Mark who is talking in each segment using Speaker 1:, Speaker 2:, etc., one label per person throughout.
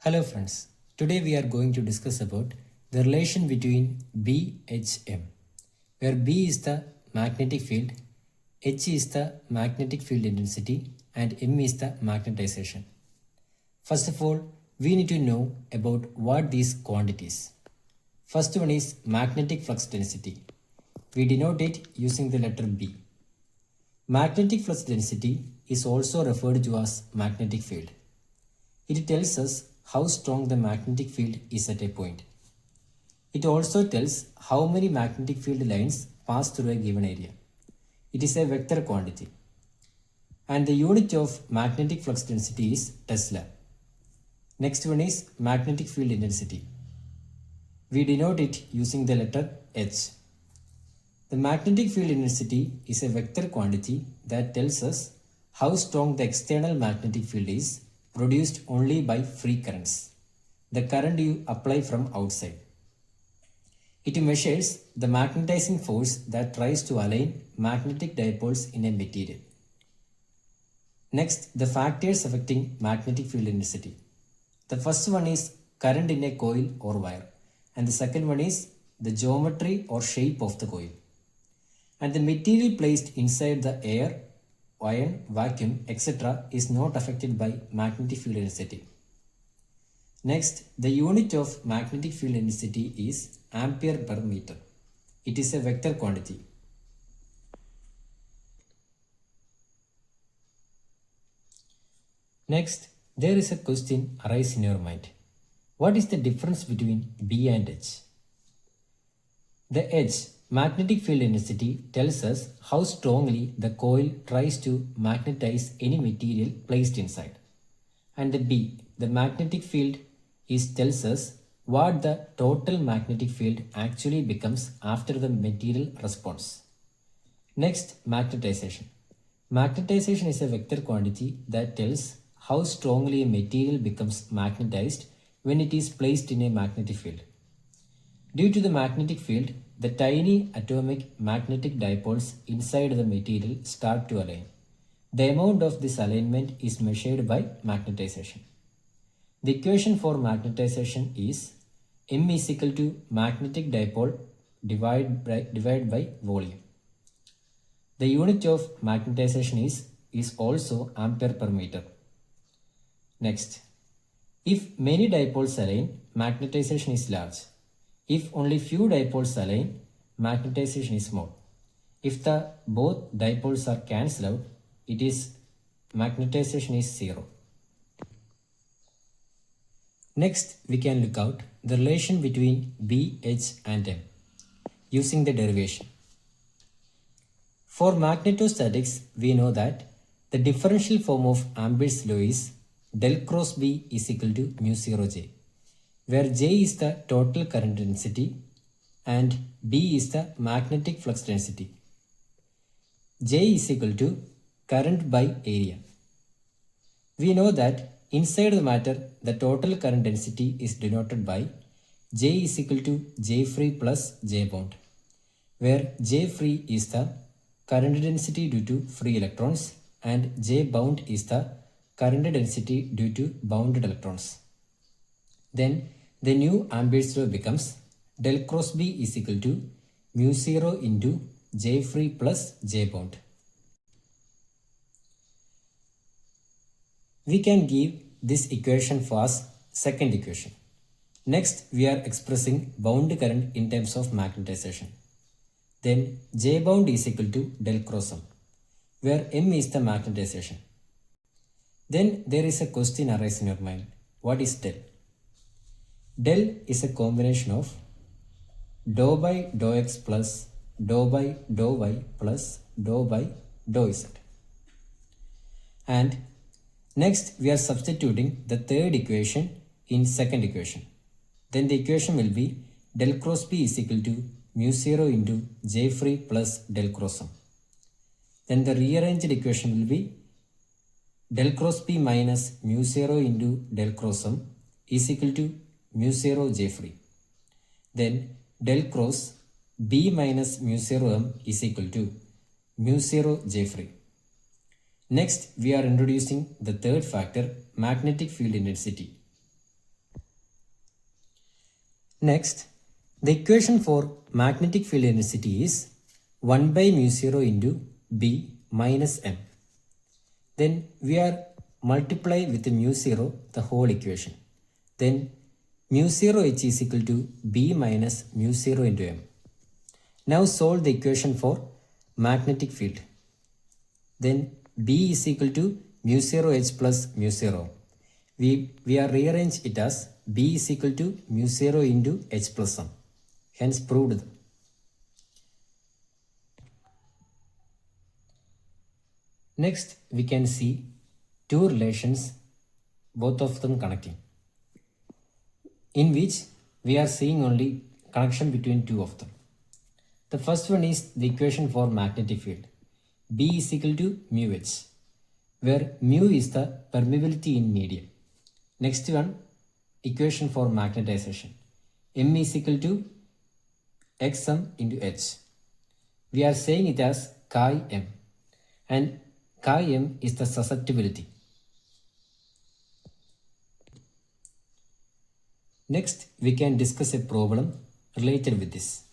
Speaker 1: Hello friends, today we are going to discuss about the relation between BHM, where B is the magnetic field, H is the magnetic field intensity and M is the magnetization. First of all, we need to know about what these quantities. First one is magnetic flux density. We denote it using the letter B. Magnetic flux density is also referred to as magnetic field. It tells us how strong the magnetic field is at a point. It also tells how many magnetic field lines pass through a given area. It is a vector quantity. And the unit of magnetic flux density is Tesla. Next one is magnetic field intensity. We denote it using the letter H. The magnetic field intensity is a vector quantity that tells us how strong the external magnetic field is produced only by free currents, the current you apply from outside. It measures the magnetizing force that tries to align magnetic dipoles in a material. Next, the factors affecting magnetic field intensity. The first one is current in a coil or wire, and the second one is the geometry or shape of the coil. And the material placed inside the air, iron, vacuum, etc. is not affected by magnetic field intensity. Next, the unit of magnetic field intensity is ampere per meter. It is a vector quantity. Next, there is a question arise in your mind. What is the difference between B and H? The H, magnetic field intensity, tells us how strongly the coil tries to magnetize any material placed inside. And the B, the magnetic field, tells us what the total magnetic field actually becomes after the material responds. Next, magnetization. Magnetization is a vector quantity that tells how strongly a material becomes magnetized when it is placed in a magnetic field. Due to the magnetic field, the tiny atomic magnetic dipoles inside the material start to align. The amount of this alignment is measured by magnetization. The equation for magnetization is M is equal to magnetic dipole divided by volume. The unit of magnetization is also ampere per meter. Next, if many dipoles align, magnetization is large. If only few dipoles align, magnetization is small. If the both dipoles are cancelled out, magnetization is zero. Next, we can look out the relation between B, H and M using the derivation. For magnetostatics, we know that the differential form of Ampere's law is del cross B is equal to mu 0 J, where J is the total current density and B is the magnetic flux density. J is equal to current by area. We know that inside the matter, the total current density is denoted by J is equal to J free plus J bound, where J free is the current density due to free electrons and J bound is the current density due to bounded electrons. Then the new Ampere's law becomes del cross B is equal to mu 0 into J free plus J bound. We can give this equation for as second equation. Next, we are expressing bound current in terms of magnetization. Then J bound is equal to del cross M, where M is the magnetization. Then there is a question arise in your mind. What is del? Del is a combination of dou by dou x plus dou by dou y plus dou by dou z. And next we are substituting the third equation in second equation. Then the equation will be del cross B is equal to mu 0 into J free plus del cross M. Then the rearranged equation will be del cross B minus mu 0 into del cross M is equal to mu 0 J free. Then del cross B minus mu 0 M is equal to mu 0 J free. Next, we are introducing the third factor, magnetic field intensity. Next, the equation for magnetic field intensity is 1 by mu 0 into B minus M. Then we are multiply with the mu 0 the whole equation. Then mu 0 H is equal to B minus mu 0 into M. Now solve the equation for magnetic field. Then B is equal to mu 0 H plus mu 0. We are rearrange it as B is equal to mu 0 into H plus 1. Hence proved. Next, we can see two relations, both of them connecting, in which we are seeing only connection between two of them. The first one is the equation for magnetic field. B is equal to mu H, where mu is the permeability in medium. Next one, equation for magnetization. M is equal to xm into H. We are saying it as chi m, and chi m is the susceptibility. Next, we can discuss a problem related with this.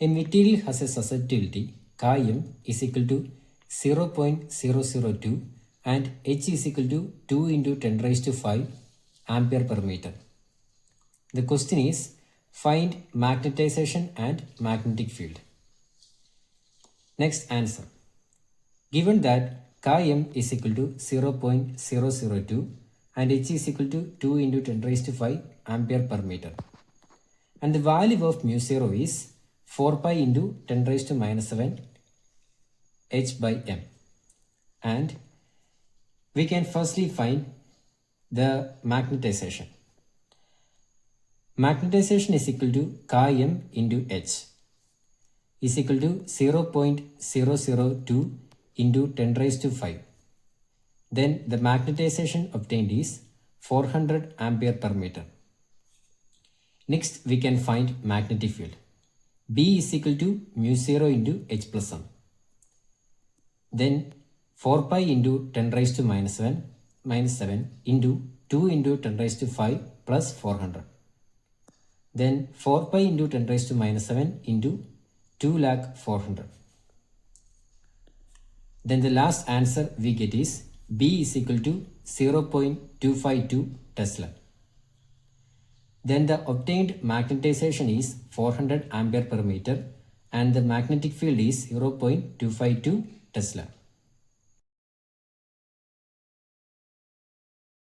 Speaker 1: A material has a susceptibility chi m is equal to 0.002 and H is equal to 2 into 10 raised to 5 ampere per meter. The question is, find magnetization and magnetic field. Next answer. Given that chi m is equal to 0.002 and H is equal to 2 into 10 raised to 5 ampere per meter, and the value of mu 0 is 4 pi into 10 raised to minus 7 H by m, and we can firstly find the magnetization. Magnetization is equal to chi m into H is equal to 0.002 into 10 raised to 5. Then the magnetization obtained is 400 ampere per meter. Next, we can find magnetic field. B is equal to mu 0 into H plus 1. Then 4 pi into 10 raised to minus 7 into 2 into 10 raised to 5 plus 400. Then 4 pi into 10 raised to minus 7 into 2,400,000. Then the last answer we get is B is equal to 0.252 Tesla. Then the obtained magnetization is 400 ampere per meter and the magnetic field is 0.252 Tesla.